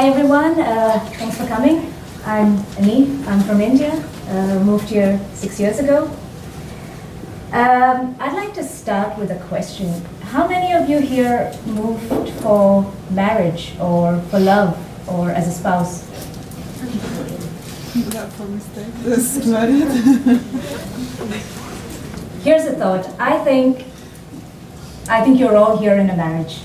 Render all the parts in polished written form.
Hi everyone, thanks for coming. I'm Anee, I'm from India, moved here 6 years ago. I'd like to start with a question. How many of you here moved for marriage or for love or as a spouse? Not for mistake, that's married. Here's a thought. I think you're all here in a marriage.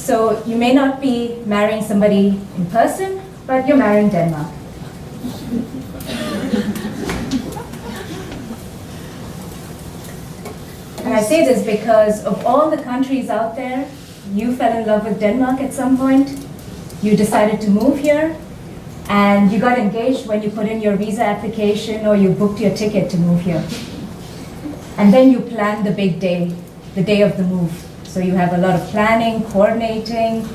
So you may not be marrying somebody in person, but you're marrying Denmark. And I say this because of all the countries out there, you fell in love with Denmark at some point, you decided to move here, and you got engaged when you put in your visa application or you booked your ticket to move here. And then you planned the big day, the day of the move. So you have a lot of planning, coordinating,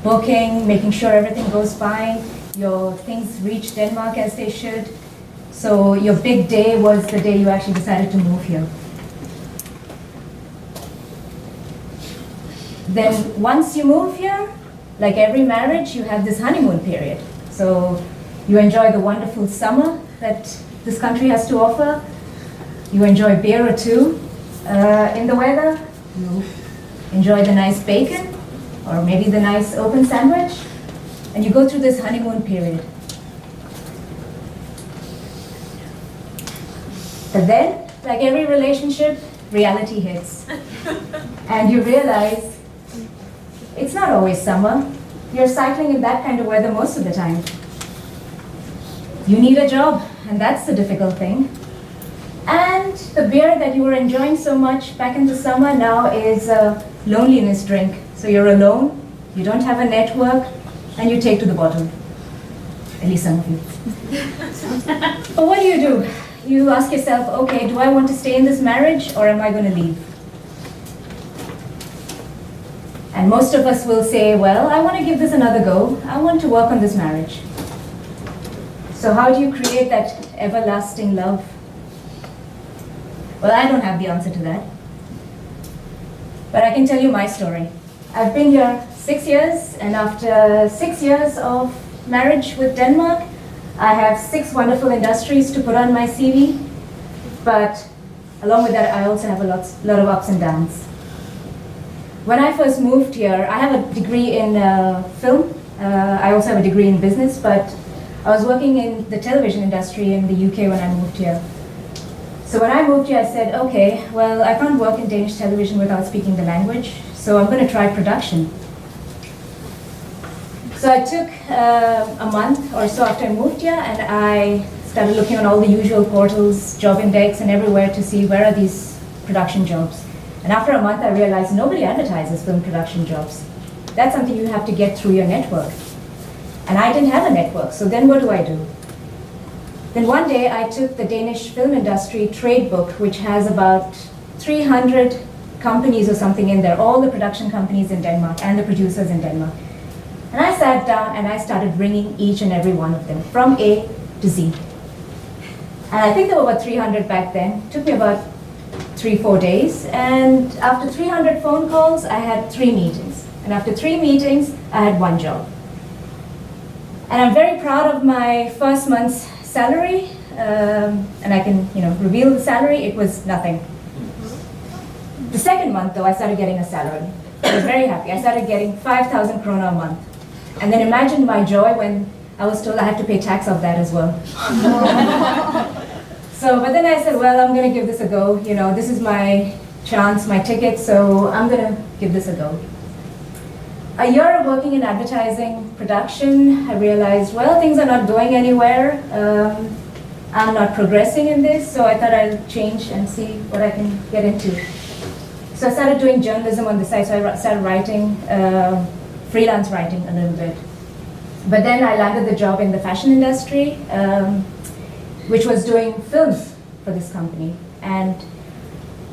booking, making sure everything goes fine, your things reach Denmark as they should. So your big day was the day you actually decided to move here. Then once you move here, like every marriage, you have this honeymoon period. So you enjoy the wonderful summer that this country has to offer. You enjoy beer or two in the weather. You enjoy the nice bacon, or maybe the nice open sandwich, and you go through this honeymoon period. But then, like every relationship, reality hits. And you realize it's not always summer. You're cycling in that kind of weather most of the time. You need a job, and that's the difficult thing. And the beer that you were enjoying so much back in the summer now is a loneliness drink. So you're alone, you don't have a network, and you take to the bottle. At least some of you. But what do? You ask yourself, okay, do I want to stay in this marriage or am I going to leave? And most of us will say, well, I want to give this another go. I want to work on this marriage. So how do you create that everlasting love? Well, I don't have the answer to that. But I can tell you my story. I've been here 6 years, and after 6 years of marriage with Denmark, I have 6 wonderful industries to put on my CV. But along with that, I also have a lot of ups and downs. When I first moved here, I have a degree in film. I also have a degree in business, but I was working in the television industry in the UK when I moved here. So when I moved here, I said, okay, well, I can't work in Danish television without speaking the language, so I'm going to try production. So I took a month or so after I moved here, and I started looking on all the usual portals, Job Index, and everywhere to see where are these production jobs. And after a month, I realized nobody advertises film production jobs. That's something you have to get through your network. And I didn't have a network, so then what do? Then one day I took the Danish film industry trade book, which has about 300 companies or something in there, all the production companies in Denmark and the producers in Denmark. And I sat down and I started ringing each and every one of them, from A to Z. And I think there were about 300 back then. It took me about 3-4 days. And after 300 phone calls, I had 3 meetings. And after 3 meetings, I had 1 job. And I'm very proud of my first month's salary, and I can, reveal the salary. It was nothing. The second month, though, I started getting a salary. I was very happy. I started getting 5,000 krona a month. And then imagine my joy when I was told I had to pay tax of that as well. But then I said, well, I'm going to give this a go. This is my chance, my ticket, so I'm going to give this a go. A year of working in advertising production, I realized, well, things are not going anywhere. I'm not progressing in this, so I thought I'd change and see what I can get into. So I started doing journalism on the side, so I started writing, freelance writing a little bit. But then I landed the job in the fashion industry, which was doing films for this company. And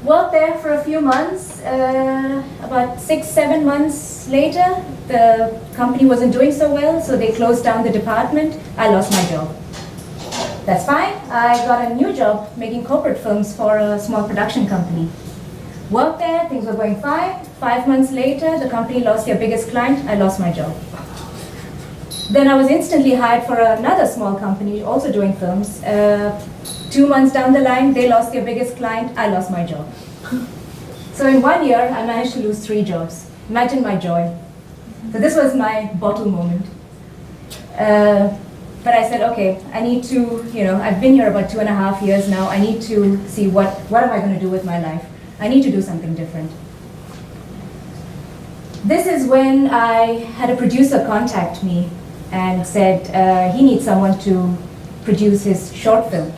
worked there for a few months. About 6-7 months later, the company wasn't doing so well, so they closed down the department. I lost my job. That's fine. I got a new job making corporate films for a small production company. Worked there, things were going fine. 5 months later, the company lost their biggest client, I lost my job. Then I was instantly hired for another small company, also doing films. 2 months down the line, they lost their biggest client, I lost my job. So in 1 year, I managed to lose 3 jobs. Imagine my joy. So this was my bottle moment. But I said, okay, I need to, I've been here about 2.5 years now. I need to see what am I going to do with my life. I need to do something different. This is when I had a producer contact me and said he needs someone to produce his short film.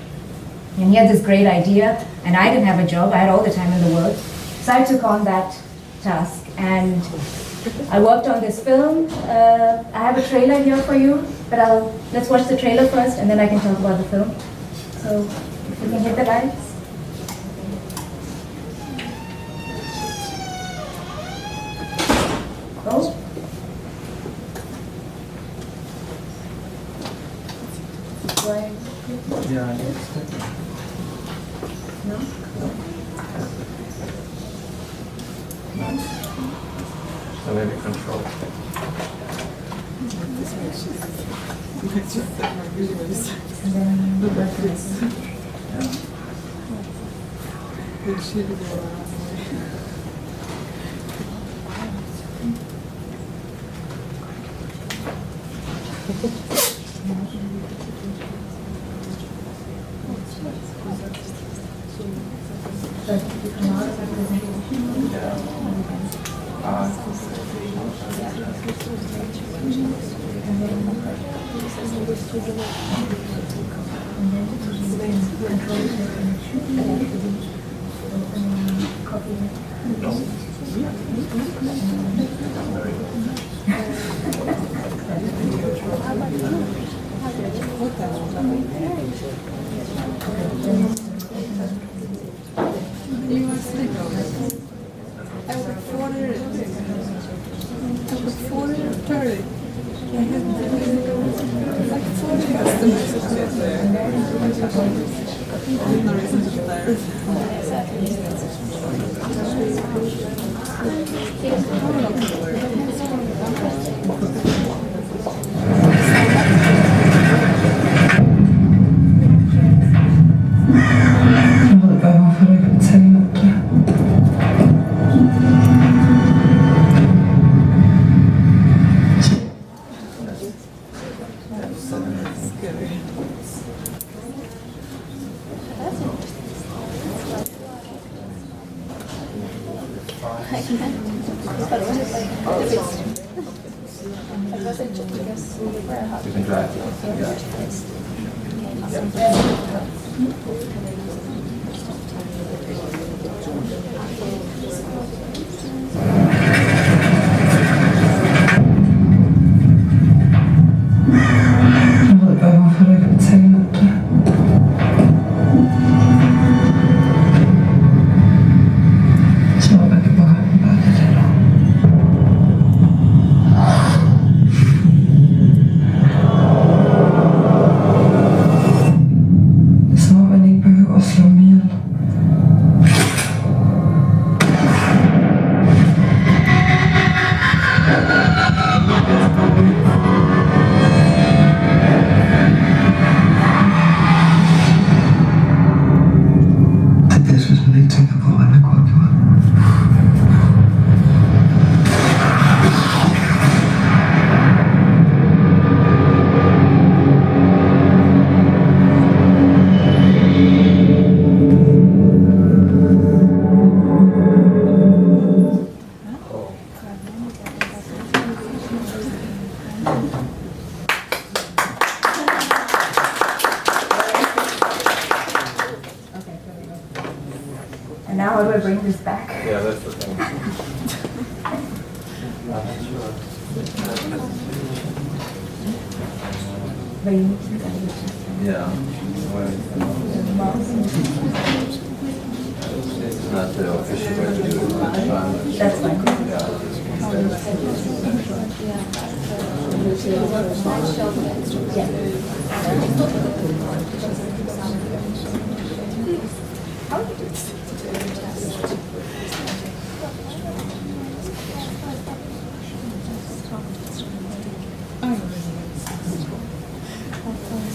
And he had this great idea, and I didn't have a job. I had all the time in the world. So I took on that task, and I worked on this film. I have a trailer here for you, but let's watch the trailer first, and then I can talk about the film. So if you can hit the lights. Go. Yeah, No? so maybe control. And then the reference. So if you come out of that presentation, You can drive. And now how do I bring this back? Yeah, that's the thing. But you need to look at it. Yeah. The mouse. It's not the official way to do it. That's fine.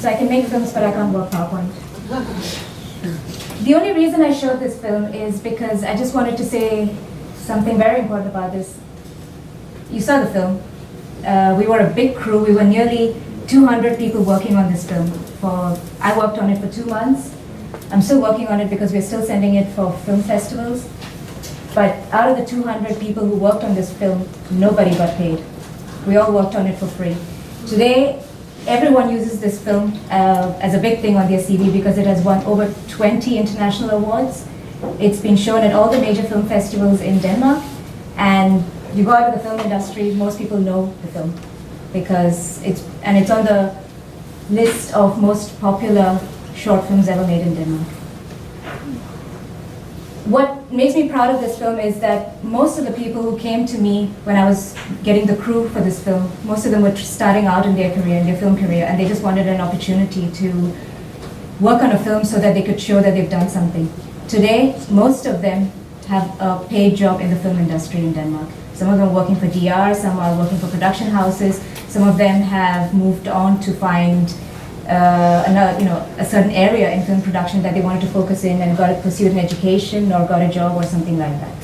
So I can make films, but I can't work PowerPoint. The only reason I showed this film is because I just wanted to say something very important about this. You saw the film. We were a big crew. We were nearly 200 people working on this film. I worked on it for 2 months. I'm still working on it because we're still sending it for film festivals. But out of the 200 people who worked on this film, nobody got paid. We all worked on it for free. Today, everyone uses this film as a big thing on their CV because it has won over 20 international awards. It's been shown at all the major film festivals in Denmark. And you go out of the film industry, most people know the film because it's on the list of most popular short films ever made in Denmark. What makes me proud of this film is that most of the people who came to me when I was getting the crew for this film, most of them were starting out in their career, in their film career, and they just wanted an opportunity to work on a film so that they could show that they've done something. Today, most of them have a paid job in the film industry in Denmark. Some of them are working for DR, some are working for production houses, some of them have moved on to find a certain area in film production that they wanted to focus in and got to pursue an education or got a job or something like that.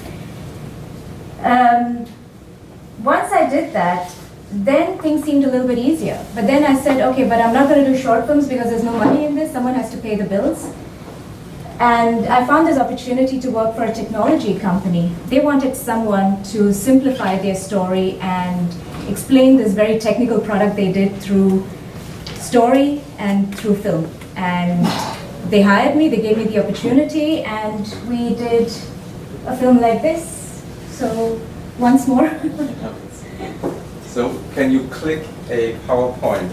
Once I did that, then things seemed a little bit easier. But then I said, okay, but I'm not going to do short films because there's no money in this. Someone has to pay the bills. And I found this opportunity to work for a technology company. They wanted someone to simplify their story and explain this very technical product they did through story and through film. And they hired me, they gave me the opportunity, and we did a film like this. So once more. So can you click a PowerPoint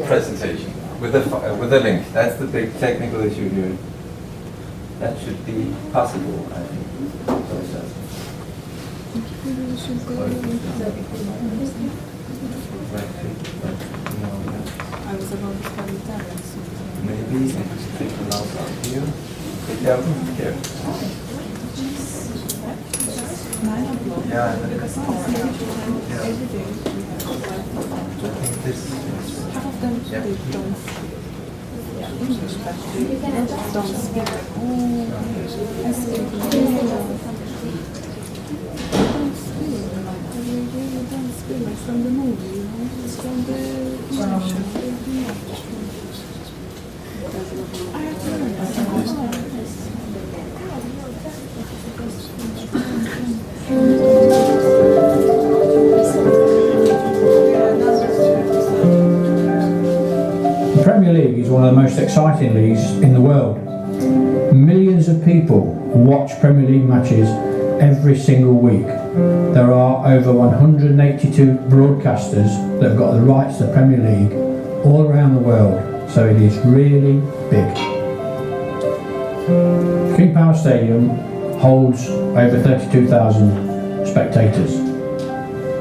presentation with a link? That's the big technical issue here. That should be possible, I think. I was about to study that. Maybe I just click the mouse on here. Yeah, here. Yeah, I think this is... Half of them they don't English, but they don't speak. I speak. Don't speak like from the movie, you know? It's from the I have to learn that. The Premier League is one of the most exciting leagues in the world. Millions of people watch Premier League matches every single week. There are over 182 broadcasters that have got the rights to the Premier League all around the world, so it is really big. King Power Stadium holds over 32,000 spectators.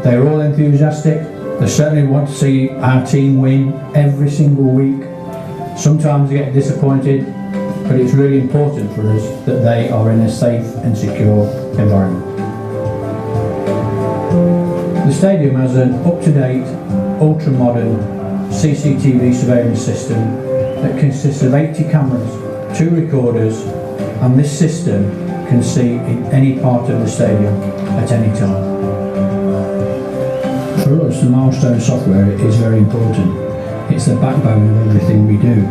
They're all enthusiastic. They certainly want to see our team win every single week. Sometimes they get disappointed, but it's really important for us that they are in a safe and secure environment. The stadium has an up-to-date, ultra-modern CCTV surveillance system that consists of 80 cameras, 2 recorders, and this system can see in any part of the stadium at any time. For us, the Milestone software is very important. It's the backbone of everything we do.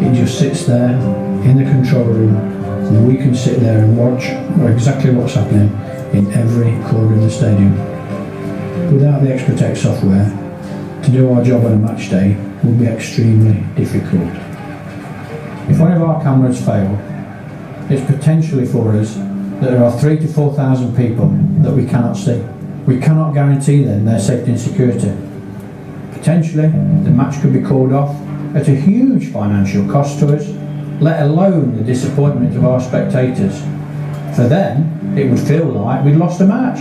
It just sits there in the control room, and we can sit there and watch exactly what's happening in every corner of the stadium. Without the Expat software, to do our job on a match day will be extremely difficult. If one of our cameras fail, it's potentially for us that there are 3,000 to 4,000 people that we cannot see. We cannot guarantee them their safety and security. Potentially, the match could be called off at a huge financial cost to us, let alone the disappointment of our spectators. For them, it would feel like we'd lost a match.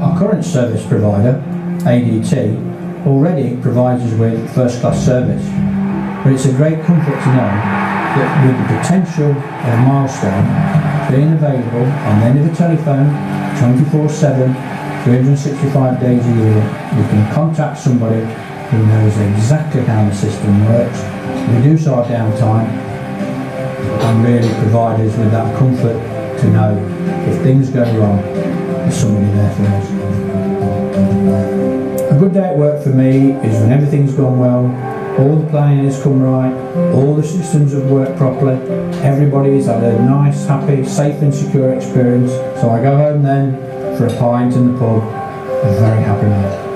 Our current service provider, ADT, already provides us with first-class service, but it's a great comfort to know that with the potential of Milestone being available on the end of the telephone 24/7, 365 days a year, we can contact somebody He knows exactly how the system works, reduce our downtime, and really provide us with that comfort to know if things go wrong, there's somebody there for us. A good day at work for me is when everything's gone well, all the planning has come right, all the systems have worked properly, everybody's had a nice, happy, safe and secure experience, so I go home then for a pint in the pub, a very happy man.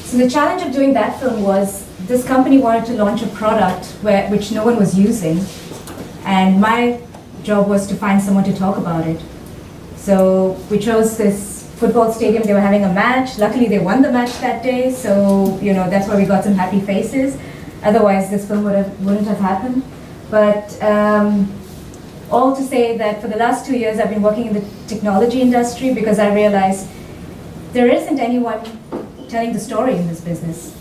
So the challenge of doing that film was this company wanted to launch a product which no one was using, and my job was to find someone to talk about it. So we chose this football stadium. They were having a match. Luckily, they won the match that day, so that's why we got some happy faces. Otherwise, this film wouldn't have happened. But all to say that for the last 2 years, I've been working in the technology industry because I realized there isn't anyone telling the story in this business.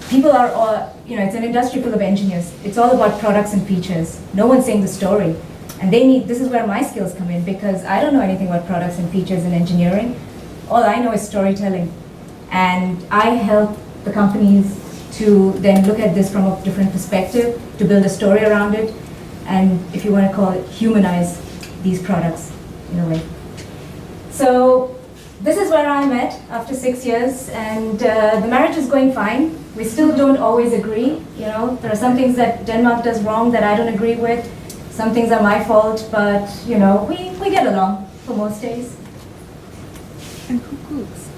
People are all, it's an industry full of engineers. It's all about products and features. No one's saying the story. And this is where my skills come in, because I don't know anything about products and features in engineering. All I know is storytelling. And I help the companies to then look at this from a different perspective, to build a story around it, and if you want to call it, humanize these products in a way. So this is where I'm at after 6 years, and the marriage is going fine. We still don't always agree. There are some things that Denmark does wrong that I don't agree with. Some things are my fault, but we get along for most days. And who cooks?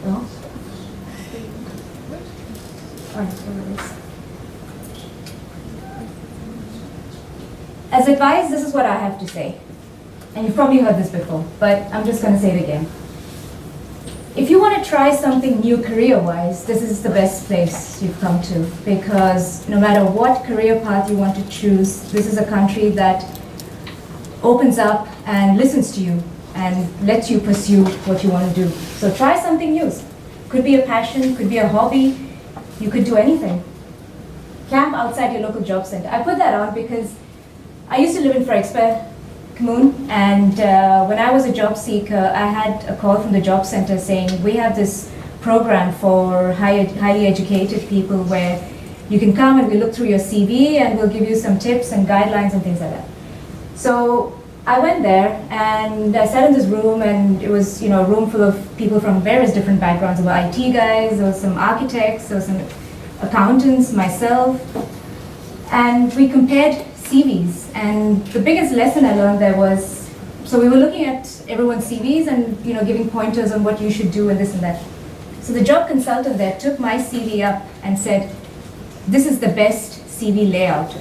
Oh. Alright, here it is. As advice, this is what I have to say. And you've probably heard this before, but I'm just going to say it again. If you want to try something new career-wise, this is the best place you've come to, because no matter what career path you want to choose, this is a country that opens up and listens to you and lets you pursue what you want to do. So try something new. Could be a passion, could be a hobby, you could do anything. Camp outside your local job center. I put that on because I used to live in expat, and when I was a job seeker, I had a call from the job center saying, we have this program for highly educated people where you can come and we look through your CV and we'll give you some tips and guidelines and things like that. So I went there and I sat in this room, and it was a room full of people from various different backgrounds. There were IT guys, there were some architects, there were some accountants, myself, and we compared CVs. And the biggest lesson I learned there was, so we were looking at everyone's CVs and giving pointers on what you should do and this and that. So the job consultant there took my CV up and said, this is the best CV layout.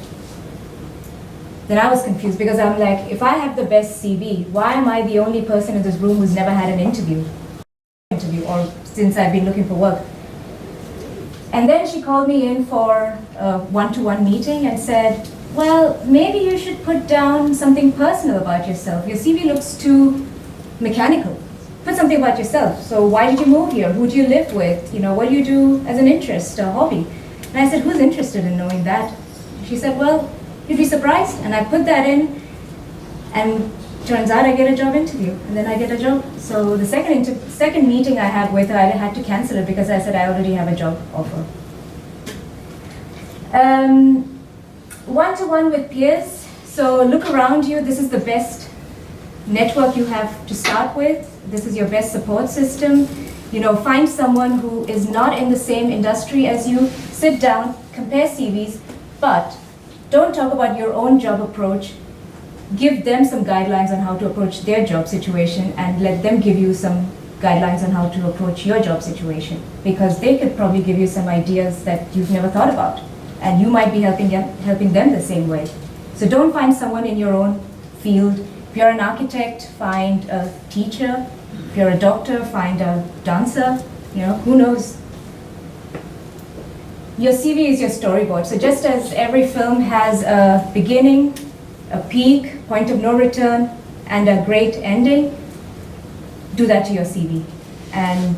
Then I was confused, because I'm like, if I have the best CV, why am I the only person in this room who's never had an interview or since I've been looking for work? And then she called me in for a one-to-one meeting and said, well, maybe you should put down something personal about yourself. Your CV looks too mechanical. Put something about yourself. So why did you move here? Who do you live with? What do you do as an interest or hobby? And I said, who's interested in knowing that? She said, well, you'd be surprised. And I put that in, and turns out I get a job interview, and then I get a job. So the second meeting I had with her, I had to cancel it because I said I already have a job offer. One-to-one with peers. So look around you. This is the best network you have to start with. This is your best support system. Find someone who is not in the same industry as you. Sit down, compare CVs, but don't talk about your own job approach. Give them some guidelines on how to approach their job situation, and let them give you some guidelines on how to approach your job situation, because they could probably give you some ideas that you've never thought about, and you might be helping them the same way. So don't find someone in your own field. If you're an architect, find a teacher. If you're a doctor, find a dancer. Who knows? Your CV is your storyboard. So just as every film has a beginning, a peak, point of no return, and a great ending, do that to your CV. And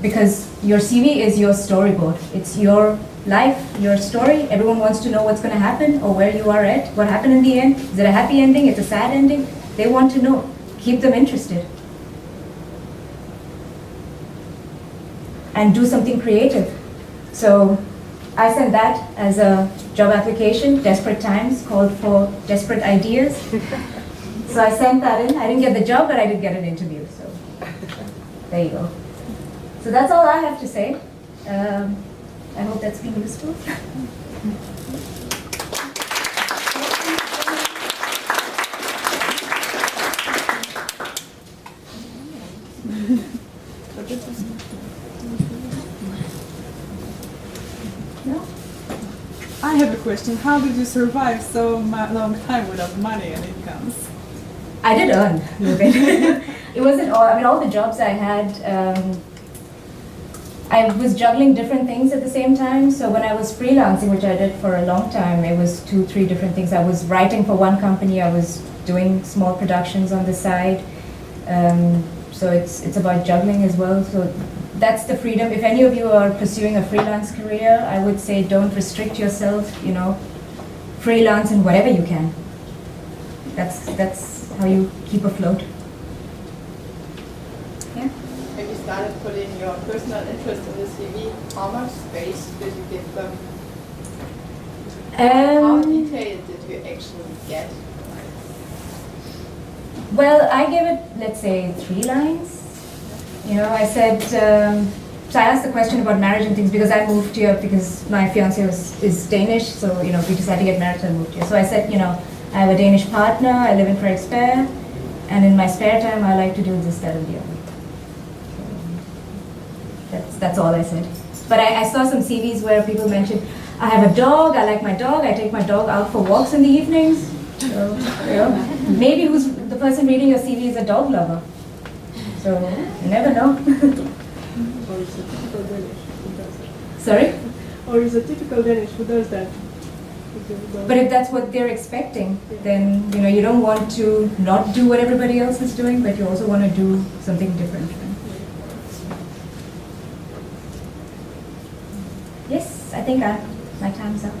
because your CV is your storyboard. It's your life, your story. Everyone wants to know what's going to happen or where you are at, what happened in the end. Is it a happy ending? It's a sad ending? They want to know. Keep them interested. And do something creative. So I sent that as a job application. Desperate times called for desperate ideas. So I sent that in. I didn't get the job, but I did get an interview. So there you go. So that's all I have to say. I hope that's been useful. No? I have a question. How did you survive so long time without money and incomes? I did earn a little bit. It wasn't all, I mean, all the jobs I had, I was juggling different things at the same time. So when I was freelancing, which I did for a long time, it was 2-3 different things. I was writing for one company, I was doing small productions on the side. So it's about juggling as well. So that's the freedom. If any of you are pursuing a freelance career, I would say don't restrict yourself, you know, freelance in whatever you can. That's how you keep afloat. Yeah? When you started putting your personal interest in the CV, how much space did you give them? How detailed did you actually get? Well, I gave it, let's say, 3 lines. You know, I said, so I asked the question about marriage and things because I moved here because my fiance is Danish, so, you know, we decided to get married, so I moved here. So I said, you know, I have a Danish partner, I live in expat, and in my spare time I like to do this, that, and the other. That's all I said. But I saw some CVs where people mentioned, I have a dog, I like my dog, I take my dog out for walks in the evenings. So, you know, maybe the person reading your CV is a dog lover. So, you never know. Or is a typical Danish who does that? Sorry? Or is a typical Danish who does that? But if that's what they're expecting, then, you know, you don't want to not do what everybody else is doing, but you also want to do something different. Yes, I think my time's up.